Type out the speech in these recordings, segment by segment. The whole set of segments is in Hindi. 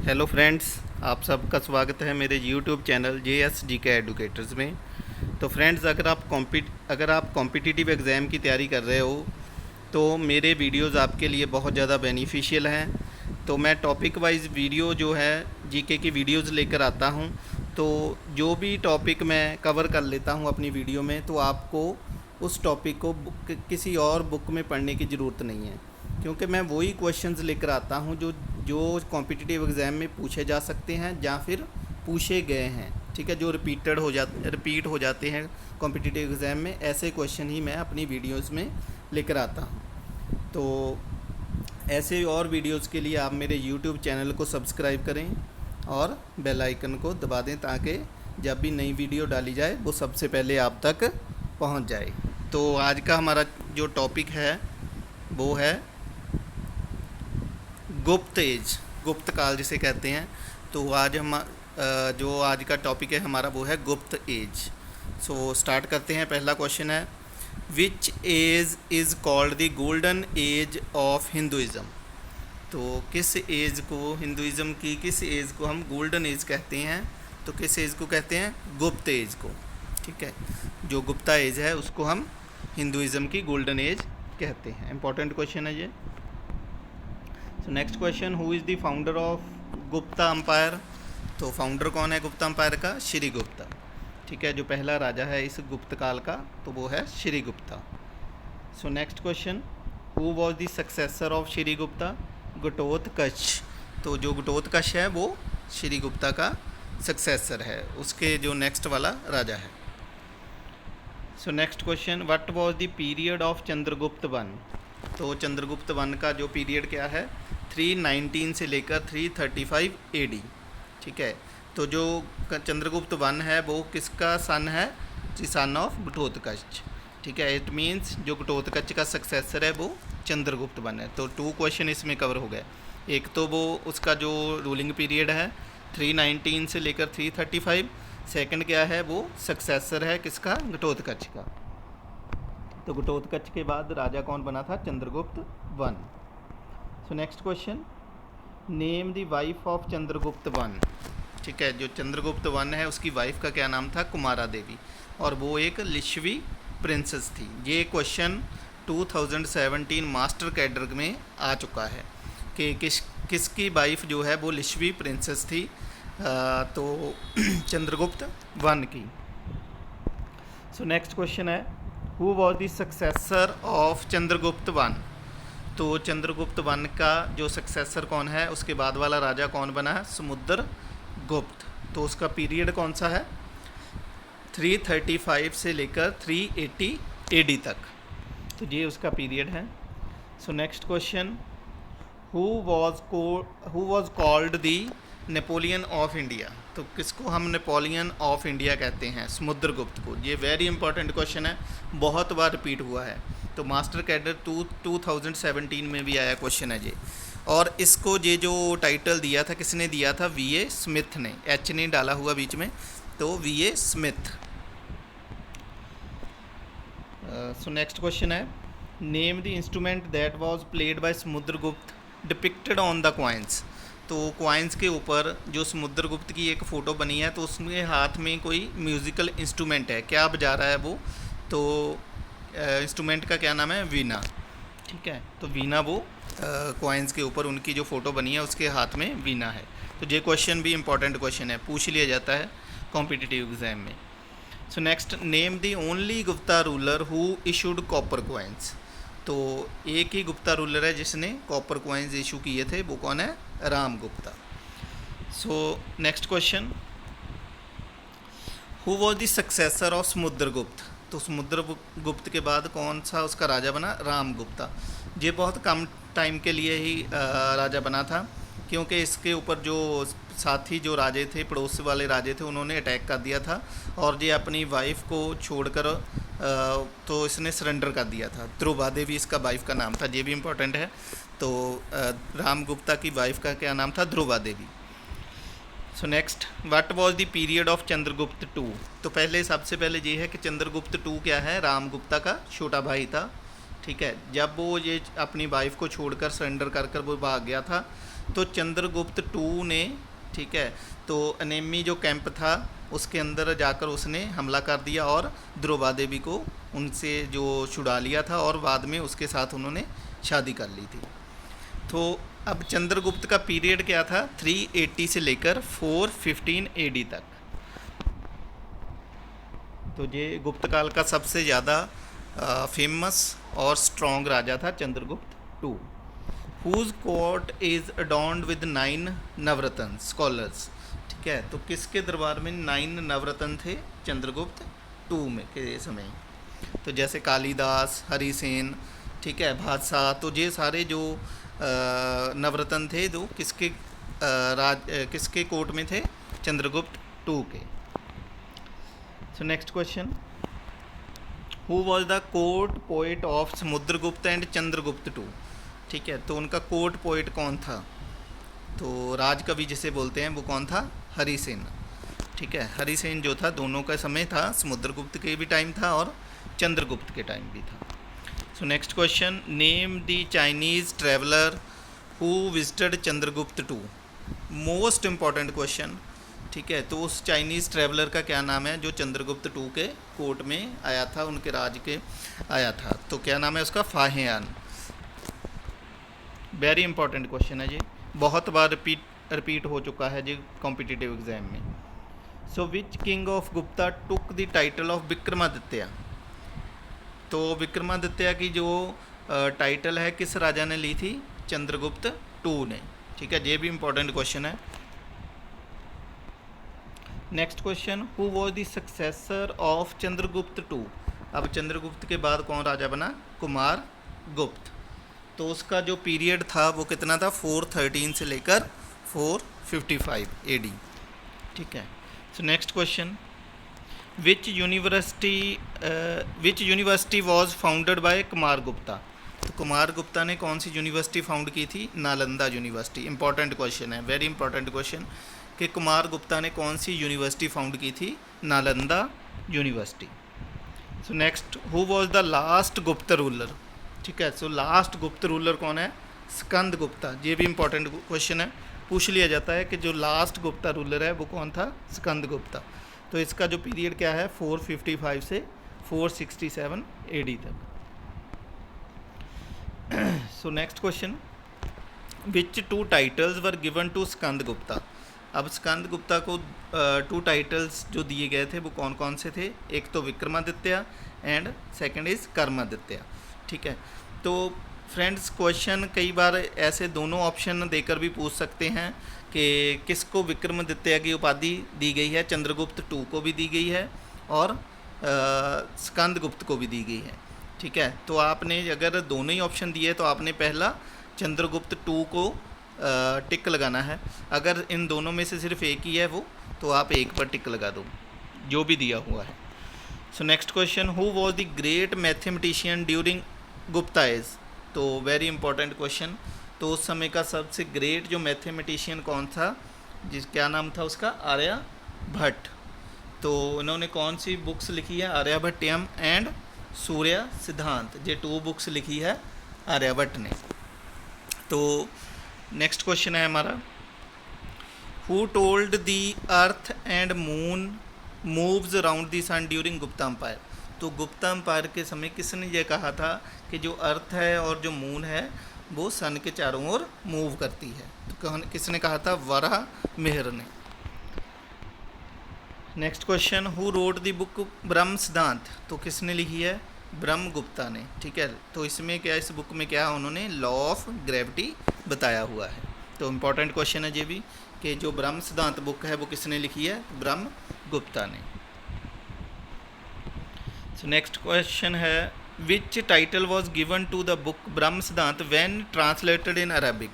हेलो फ्रेंड्स, आप सबका स्वागत है मेरे यूट्यूब चैनल JSGK एडुकेटर्स में। तो फ्रेंड्स, अगर आप कॉम्पिटिटिव एग्ज़ाम की तैयारी कर रहे हो तो मेरे वीडियोस आपके लिए बहुत ज़्यादा बेनिफिशियल हैं। तो मैं टॉपिक वाइज वीडियो जो है जीके की वीडियोस लेकर आता हूं। तो जो भी टॉपिक मैं कवर कर लेता हूं अपनी वीडियो में, तो आपको उस टॉपिक को किसी और बुक में पढ़ने की ज़रूरत नहीं है, क्योंकि मैं वही क्वेश्चंस लेकर आता हूं जो जो कॉम्पिटिटिव एग्ज़ाम में पूछे जा सकते हैं या फिर पूछे गए हैं। ठीक है, जो रिपीट हो जाते हैं कॉम्पिटिटिव एग्ज़ाम में, ऐसे क्वेश्चन ही मैं अपनी वीडियोस में लेकर आता हूं। तो ऐसे और वीडियोस के लिए आप मेरे यूट्यूब चैनल को सब्सक्राइब करें और बेल आइकन को दबा दें, ताकि जब भी नई वीडियो डाली जाए वो सबसे पहले आप तक पहुंच जाए। तो आज का हमारा जो टॉपिक है वो है गुप्त एज, गुप्त काल जिसे कहते हैं। तो आज हम जो आज का टॉपिक है हमारा वो है गुप्त एज। सो स्टार्ट करते हैं। पहला क्वेश्चन है, which age is called the golden age of Hinduism. तो किस एज को, हिंदुज़म की किस एज को हम गोल्डन एज कहते हैं? तो किस एज को कहते हैं? गुप्त एज को। ठीक है, जो गुप्ता एज है उसको हम हिंदुज़म की गोल्डन एज कहते हैं। इंपॉर्टेंट क्वेश्चन है ये। So next question, who is the founder of Gupta empire. तो फाउंडर कौन है गुप्ता अम्पायर का? श्री गुप्ता। ठीक है, जो पहला राजा है इस गुप्त काल का तो वो है Shri Gupta. So next question, who was the successor of Shri Gupta. Ghatotkacha. तो जो घटोत्कच है वो श्री गुप्ता का सक्सेसर है, उसके जो नेक्स्ट वाला राजा है। So next question, what was the period of Chandragupta one. तो चंद्रगुप्त वन का जो पीरियड क्या है, 319 से लेकर 335 AD। ठीक है, तो जो चंद्रगुप्त वन है वो किसका सन है? Son of Ghatotkacha. ठीक है, इट मीन्स जो घटोत्कच का सक्सेसर है वो चंद्रगुप्त वन है। तो 2 क्वेश्चन इसमें कवर हो गए। एक तो वो उसका जो रूलिंग पीरियड है 319 से लेकर 335। सेकंड क्या है, वो सक्सेसर है किसका? घटोत्कच का। तो घटोत्कच के बाद राजा कौन बना था? Chandragupta one. So next question, name the wife of Chandragupta one. ठीक है, जो चंद्रगुप्त वन है उसकी वाइफ का क्या नाम था? कुमारा देवी, और वो एक लिच्छवी प्रिंसेस थी। ये क्वेश्चन 2017 मास्टर कैडर में आ चुका है कि किसकी वाइफ जो है वो लिच्छवी प्रिंसेस थी। तो चंद्रगुप्त वन की। सो नेक्स्ट क्वेश्चन है, who was the successor of Chandragupta one. तो चंद्रगुप्त वन का जो सक्सेसर कौन है, उसके बाद वाला राजा कौन बना है? समुद्रगुप्त। तो उसका पीरियड कौन सा है? 335 से लेकर 380 AD तक। तो ये उसका पीरियड है। So next question, who was called the Napoleon of India. तो किसको हम नेपोलियन ऑफ इंडिया कहते हैं? समुद्रगुप्त को। ये वेरी इंपॉर्टेंट क्वेश्चन है, बहुत बार रिपीट हुआ है। तो मास्टर कैडर 2017 में भी आया क्वेश्चन है ये। और इसको ये जो टाइटल दिया था किसने दिया था? VA स्मिथ ने। H नहीं डाला हुआ बीच में, तो VA Smith. So next question है, name the instrument that was played by Samudragupta depicted on the coins. तो कॉइन्स के ऊपर जो समुद्रगुप्त की एक फ़ोटो बनी है, तो उसमें हाथ में कोई म्यूज़िकल इंस्ट्रूमेंट है, क्या बजा रहा है वो? तो इंस्ट्रूमेंट का क्या नाम है? वीणा। ठीक है, तो वीणा वो कॉइन्स के ऊपर उनकी जो फ़ोटो बनी है उसके हाथ में वीणा है। तो ये क्वेश्चन भी इंपॉर्टेंट क्वेश्चन है, पूछ लिया जाता है कॉम्पिटिटिव एग्जाम में। सो next, name the only Gupta ruler who issued copper coins. तो एक ही गुप्ता रूलर है जिसने कॉपर कॉइन्स इशू किए थे, वो कौन है? Ram Gupta. So next question, who was the successor of Samudragupta. तो समुद्रगुप्त के बाद कौन सा उसका राजा बना? राम गुप्ता। ये बहुत कम टाइम के लिए ही राजा बना था, क्योंकि इसके ऊपर जो साथी जो राजे थे, पड़ोस वाले राजे थे, उन्होंने अटैक कर दिया था और ये अपनी वाइफ को छोड़कर तो इसने सरेंडर कर दिया था। ध्रुवा देवी इसका वाइफ का नाम था, ये भी इम्पोर्टेंट है। तो राम गुप्ता की वाइफ का क्या नाम था? Dhruva Devi. So next, what was the period of Chandragupta two. तो पहले सबसे पहले ये है कि चंद्रगुप्त टू क्या है? राम गुप्ता का छोटा भाई था। ठीक है, जब वो ये अपनी वाइफ को छोड़कर सरेंडर कर वो भाग गया था, तो चंद्रगुप्त टू ने, ठीक है, तो अनेमी जो कैंप था उसके अंदर जाकर उसने हमला कर दिया और द्रौपदा देवी को उनसे जो छुड़ा लिया था और बाद में उसके साथ उन्होंने शादी कर ली थी। तो अब चंद्रगुप्त का पीरियड क्या था, 380 से लेकर 415 AD तक। तो ये गुप्त काल का सबसे ज़्यादा फेमस और स्ट्रॉन्ग राजा था Chandragupta two. Whose court is adorned with 9 navratna scholars. ठीक है, तो किसके दरबार में 9 नवरत्न थे चंद्रगुप्त टू में के समय? तो जैसे कालिदास, हरिसेन, ठीक है, भादशाह, तो ये सारे जो नवरत्न थे जो किसके कोर्ट में थे? चंद्रगुप्त टू के। So next question, who was the court poet of Samudragupta and Chandragupta two? ठीक है, तो उनका कोर्ट पोइट कौन था? तो राजकवि जिसे बोलते हैं वो कौन था? हरिसेन। ठीक है, हरिसेन जो था दोनों का समय था, समुद्रगुप्त के भी टाइम था और चंद्रगुप्त के टाइम भी था। So next question, name the Chinese traveller who visited Chandragupta two. Most important question. ठीक है, तो उस चाइनीज़ ट्रैवलर का क्या नाम है जो चंद्रगुप्त टू के कोर्ट में आया था, उनके राज के आया था? तो क्या नाम है उसका? फाहियान। वेरी इंपॉर्टेंट क्वेश्चन है जी, बहुत बार रिपीट हो चुका है जी कॉम्पिटिटिव एग्जाम में। So which king of Gupta took the title of Vikramaditya? तो विक्रमादित्य की जो टाइटल है किस राजा ने ली थी? चंद्रगुप्त टू ने। ठीक है, ये भी इंपॉर्टेंट क्वेश्चन है। Next question, who was the successor of Chandragupta two? अब चंद्रगुप्त के बाद कौन राजा बना? कुमार गुप्त। तो उसका जो पीरियड था वो कितना था? 413 से लेकर 455 AD। ठीक है, so next question, which university was founded by Kumar Gupta? तो कुमार गुप्ता ने कौन सी यूनिवर्सिटी फाउंड की थी? नालंदा यूनिवर्सिटी। इंपॉर्टेंट क्वेश्चन है, वेरी इंपॉर्टेंट क्वेश्चन, कि कुमार गुप्ता ने कौन सी यूनिवर्सिटी फाउंड की थी? Nalanda university. So next, who was the last गुप्त रूलर? ठीक है, सो लास्ट गुप्त रूलर कौन है? स्कंद गुप्ता। ये भी इंपॉर्टेंट क्वेश्चन है, पूछ लिया जाता है कि जो लास्ट गुप्ता रूलर है वो कौन था? स्कंद गुप्ता। तो इसका जो पीरियड क्या है? 455 से 467 AD तक। So next question, which 2 titles were given to Skanda Gupta? अब स्कंद गुप्ता को 2 टाइटल्स जो दिए गए थे वो कौन कौन से थे? एक तो Vikramaditya and second is Karmaditya. ठीक है, तो फ्रेंड्स क्वेश्चन कई बार ऐसे दोनों ऑप्शन देकर भी पूछ सकते हैं कि किसको विक्रमादित्य की उपाधि दी गई है? चंद्रगुप्त टू को भी दी गई है और स्कंदगुप्त को भी दी गई है। ठीक है, तो आपने अगर दोनों ही ऑप्शन दिए तो आपने पहला चंद्रगुप्त टू को टिक लगाना है। अगर इन दोनों में से सिर्फ एक ही है वो, तो आप एक पर टिक लगा दो जो भी दिया हुआ है। So next question, who was the great mathematician during Gupta age? तो वेरी इंपॉर्टेंट क्वेश्चन। तो उस समय का सबसे ग्रेट जो मैथमेटिशियन कौन था? क्या नाम था उसका? आर्यभट्ट। तो इन्होंने कौन सी बुक्स लिखी है? आर्यभट्टयम एंड सूर्य सिद्धांत। ये 2 बुक्स लिखी है आर्यभट्ट ने। तो नेक्स्ट क्वेश्चन है हमारा, who told the earth and moon moves around the sun during Gupta empire? तो गुप्ता एम्पायर के समय किसने ये कहा था कि जो अर्थ है और जो मून है वो सन के चारों ओर मूव करती है? तो किसने कहा था? वराहमिहिर ने। Next question, who wrote the book Brahma सिद्धांत? तो किसने लिखी है? ब्रह्मगुप्ता ने। ठीक है, तो इसमें क्या, इस बुक में क्या उन्होंने लॉ ऑफ ग्रेविटी बताया हुआ है। तो इम्पॉर्टेंट क्वेश्चन है ये भी कि जो ब्रह्म सिद्धांत बुक है वो किसने लिखी है? ब्रह्मगुप्ता ने। सो नेक्स्ट क्वेश्चन है, which title was given to the book Brahma Siddhanta when translated in Arabic?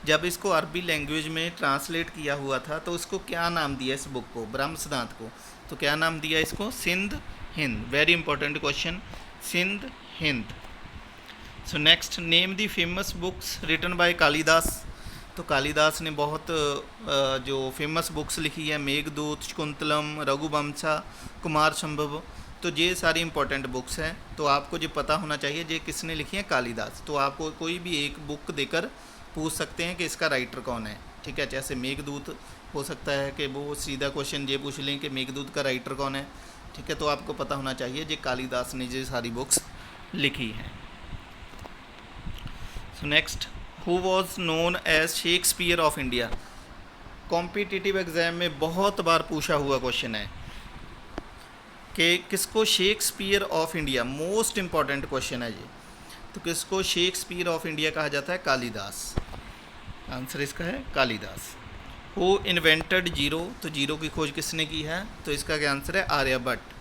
जब इसको अरबी लैंग्वेज में ट्रांसलेट किया हुआ था तो इसको क्या नाम दिया इस बुक को, ब्रह्म सिद्धांत को? तो क्या नाम दिया इसको? Sindh Hind. Very important question, Sindh Hind. So next, name the famous books written by Kalidasa? तो कालिदास ने बहुत जो फेमस बुक्स लिखी है, मेघदूत, शकुंतलम, रघुवंशा, कुमार संभव। तो ये सारी इंपॉर्टेंट बुक्स हैं, तो आपको जो पता होना चाहिए ये किसने लिखी है? कालिदास। तो आपको कोई भी एक बुक देकर पूछ सकते हैं कि इसका राइटर कौन है। ठीक है, जैसे मेघदूत हो सकता है कि वो सीधा क्वेश्चन ये पूछ लें कि मेघदूत का राइटर कौन है। ठीक है, तो आपको पता होना चाहिए ये कालिदास ने ये सारी बुक्स लिखी हैं। So next, who was known as Shakespeare of India. Competitive exam में बहुत बार पूछा हुआ क्वेश्चन है कि किसको Shakespeare of India, most important question है ये, तो किसको शेक्सपियर ऑफ इंडिया कहा जाता है? कालिदास। आंसर इसका है कालिदास। हु इन्वेंटेड जीरो, तो जीरो की खोज किसने की है? तो इसका क्या आंसर है? आर्यभट्ट।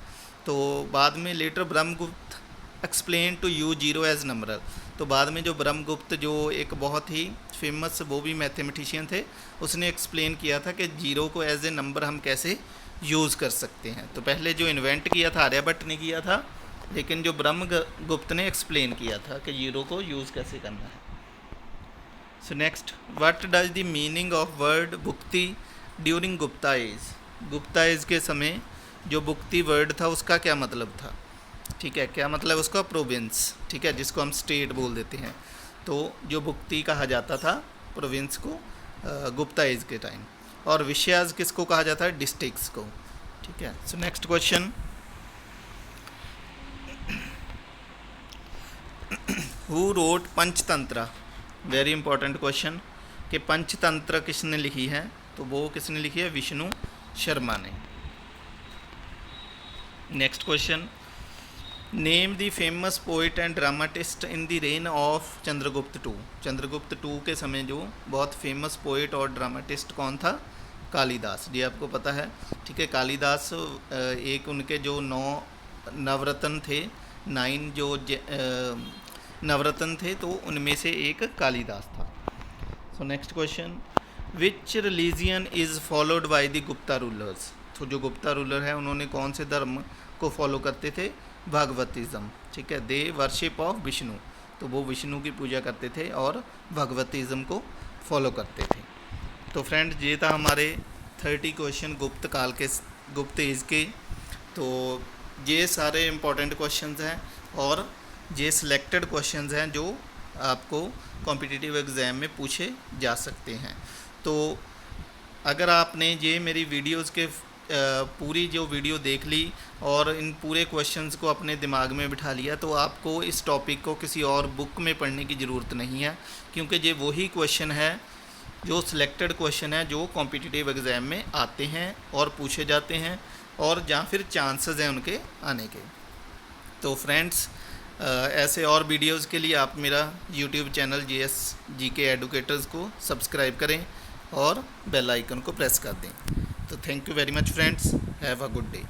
तो बाद में later Brahmagupta explain to you zero as number, तो बाद में जो ब्रह्मगुप्त जो एक बहुत ही फेमस वो भी मैथमेटिशियन थे, उसने एक्सप्लेन किया था कि जीरो को एज ए नंबर हम कैसे यूज़ कर सकते हैं। तो पहले जो इन्वेंट किया था आर्यभट्ट ने किया था, लेकिन जो ब्रह्मगुप्त ने एक्सप्लेन किया था कि जीरो को यूज़ कैसे करना है। So next, what does the meaning of word भुक्ति during Gupta age. Gupta age के समय जो भुक्ति वर्ड था उसका क्या मतलब था? ठीक है, क्या मतलब उसका? प्रोविंस। ठीक है, जिसको हम स्टेट बोल देते हैं। तो जो भुक्ति कहा जाता था प्रोविंस को गुप्ता एज के टाइम, और विषयाज किसको कहा जाता है? डिस्ट्रिक्ट्स को। ठीक है, so next question, who wrote Panchatantra. Very important question कि पंचतंत्र किसने लिखी है? तो वो किसने लिखी है? विष्णु शर्मा ने। Next question, name the famous poet and dramatist in the reign of Chandragupta two. Chandragupta two के समय जो बहुत फेमस पोइट और ड्रामाटिस्ट कौन था? कालिदास। ये आपको पता है। ठीक है, कालिदास एक उनके जो 9 नवरत्न थे, 9 जो नवरत्न थे, तो उनमें से एक कालिदास था। So next question, which religion is followed by the Gupta rulers. तो जो गुप्ता रूलर है उन्होंने कौन से धर्म को फॉलो करते थे? भगवतिज़्म। ठीक है, दे वर्शिप ऑफ विष्णु, तो वो विष्णु की पूजा करते थे और भगवतिज़्म को फॉलो करते थे। तो फ्रेंड, ये था हमारे 30 क्वेश्चन गुप्त काल के, गुप्त एज के। तो ये सारे इम्पोर्टेंट क्वेश्चंस हैं और ये सिलेक्टेड क्वेश्चंस हैं जो आपको कॉम्पिटिटिव एग्ज़ाम में पूछे जा सकते हैं। तो अगर आपने ये मेरी वीडियोज़ के पूरी जो वीडियो देख ली और इन पूरे क्वेश्चंस को अपने दिमाग में बिठा लिया, तो आपको इस टॉपिक को किसी और बुक में पढ़ने की ज़रूरत नहीं है, क्योंकि ये वही क्वेश्चन है जो सिलेक्टेड क्वेश्चन है जो कॉम्पिटिटिव एग्ज़ाम में आते हैं और पूछे जाते हैं, और जहाँ फिर चांसेस हैं उनके आने के। तो फ्रेंड्स, ऐसे और वीडियोज़ के लिए आप मेरा यूट्यूब चैनल GK एडुकेटर्स को सब्सक्राइब करें और बेल आइकन को प्रेस कर दें। तो thank you very much friends, have a good day.